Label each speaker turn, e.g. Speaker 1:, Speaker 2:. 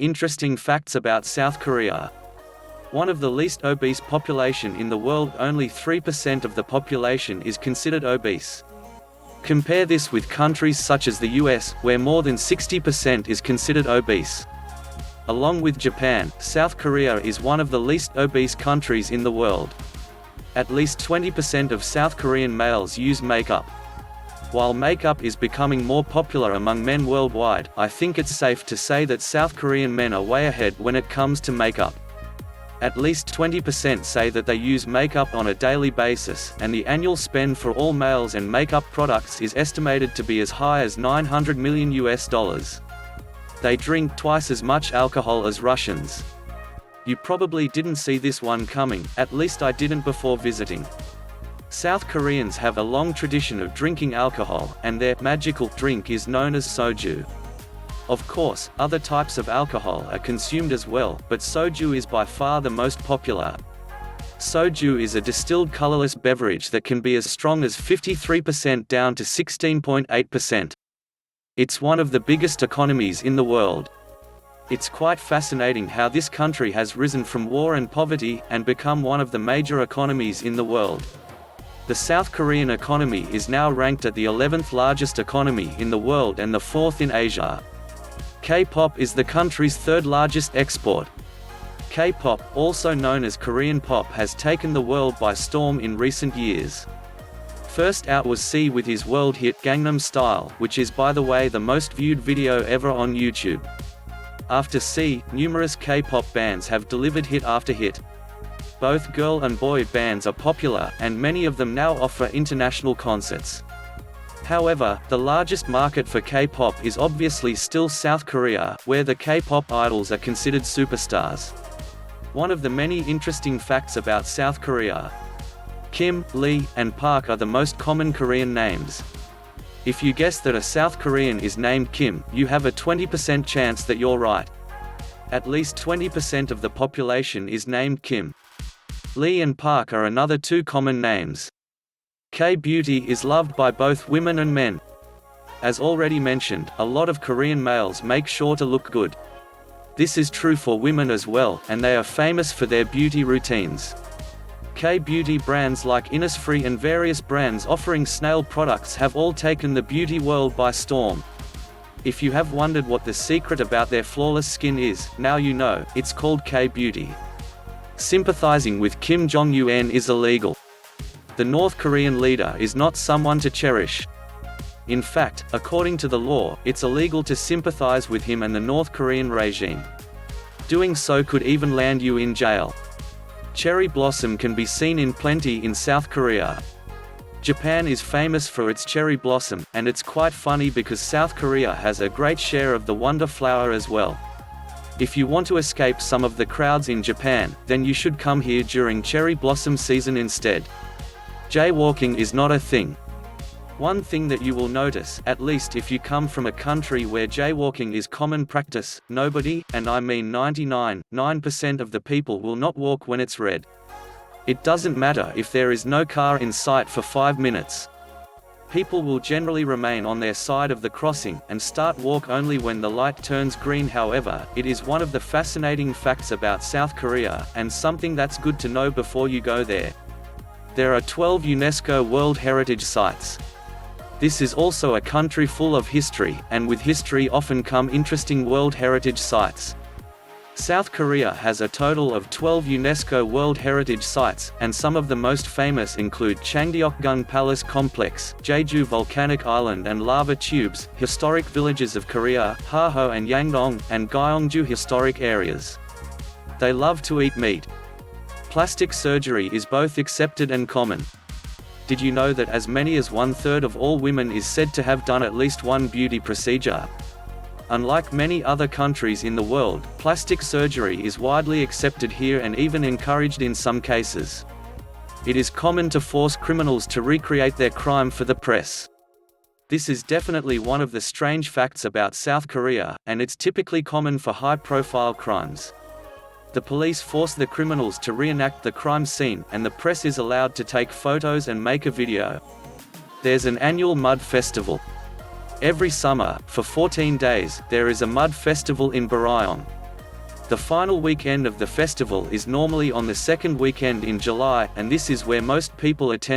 Speaker 1: Interesting facts about South Korea. One of the least obese population in the world, only 3% of the population is considered obese. Compare this with countries such as the US, where more than 60% is considered obese. Along with Japan, South Korea is one of the least obese countries in the world. At least 20% of South Korean males use makeup. While makeup is becoming more popular among men worldwide, I think it's safe to say that South Korean men are way ahead when it comes to makeup. At least 20% say that they use makeup on a daily basis, and the annual spend for all males and makeup products is estimated to be as high as $900 million. They drink twice as much alcohol as Russians. You probably didn't see this one coming, at least I didn't before visiting. South Koreans have a long tradition of drinking alcohol, and their magical drink is known as soju. Of course, other types of alcohol are consumed as well, but soju is by far the most popular. Soju is a distilled colorless beverage that can be as strong as 53% down to 16.8%. It's one of the biggest economies in the world. It's quite fascinating how this country has risen from war and poverty, and become one of the major economies in the world. The South Korean economy is now ranked at the 11th largest economy in the world and the 4th in Asia. K-pop is the country's third largest export. K-pop, also known as Korean pop, has taken the world by storm in recent years. First out was C with his world hit Gangnam Style, which is, by the way, the most viewed video ever on YouTube. After C, numerous K-pop bands have delivered hit after hit. Both girl and boy bands are popular, and many of them now offer international concerts. However, the largest market for K-pop is obviously still South Korea, where the K-pop idols are considered superstars. One of the many interesting facts about South Korea: Kim, Lee, and Park are the most common Korean names. If you guess that a South Korean is named Kim, you have a 20% chance that you're right. At least 20% of the population is named Kim. Lee and Park are another two common names. K-beauty is loved by both women and men. As already mentioned, a lot of Korean males make sure to look good. This is true for women as well, and they are famous for their beauty routines. K-beauty brands like Innisfree and various brands offering snail products have all taken the beauty world by storm. If you have wondered what the secret about their flawless skin is, now you know. It's called K-beauty. Sympathizing with Kim Jong-un is illegal. The North Korean leader is not someone to cherish. In fact, according to the law, it's illegal to sympathize with him and the North Korean regime. Doing so could even land you in jail. Cherry blossom can be seen in plenty in South Korea. Japan is famous for its cherry blossom, and it's quite funny because South Korea has a great share of the wonder flower as well. If you want to escape some of the crowds in Japan, then you should come here during cherry blossom season instead. Jaywalking is not a thing. One thing that you will notice, at least if you come from a country where jaywalking is common practice, nobody, and I mean 99.9% of the people, will not walk when it's red. It doesn't matter if there is no car in sight for 5 minutes. People will generally remain on their side of the crossing, and start walk only when the light turns green. However, it is one of the fascinating facts about South Korea, and something that's good to know before you go there. There are 12 UNESCO World Heritage Sites. This is also a country full of history, and with history often come interesting World Heritage Sites. South Korea has a total of 12 UNESCO World Heritage Sites, and some of the most famous include Changdeokgung Palace Complex, Jeju Volcanic Island and Lava Tubes, historic villages of Korea, Haho and Yangdong, and Gyeongju historic areas. They love to eat meat. Plastic surgery is both accepted and common. Did you know that as many as 1/3 of all women is said to have done at least one beauty procedure? Unlike many other countries in the world, plastic surgery is widely accepted here and even encouraged in some cases. It is common to force criminals to recreate their crime for the press. This is definitely one of the strange facts about South Korea, and it's typically common for high-profile crimes. The police force the criminals to reenact the crime scene, and the press is allowed to take photos and make a video. There's an annual mud festival. Every summer, for 14 days, there is a mud festival in Barayeong. The final weekend of the festival is normally on the second weekend in July, and this is where most people attend.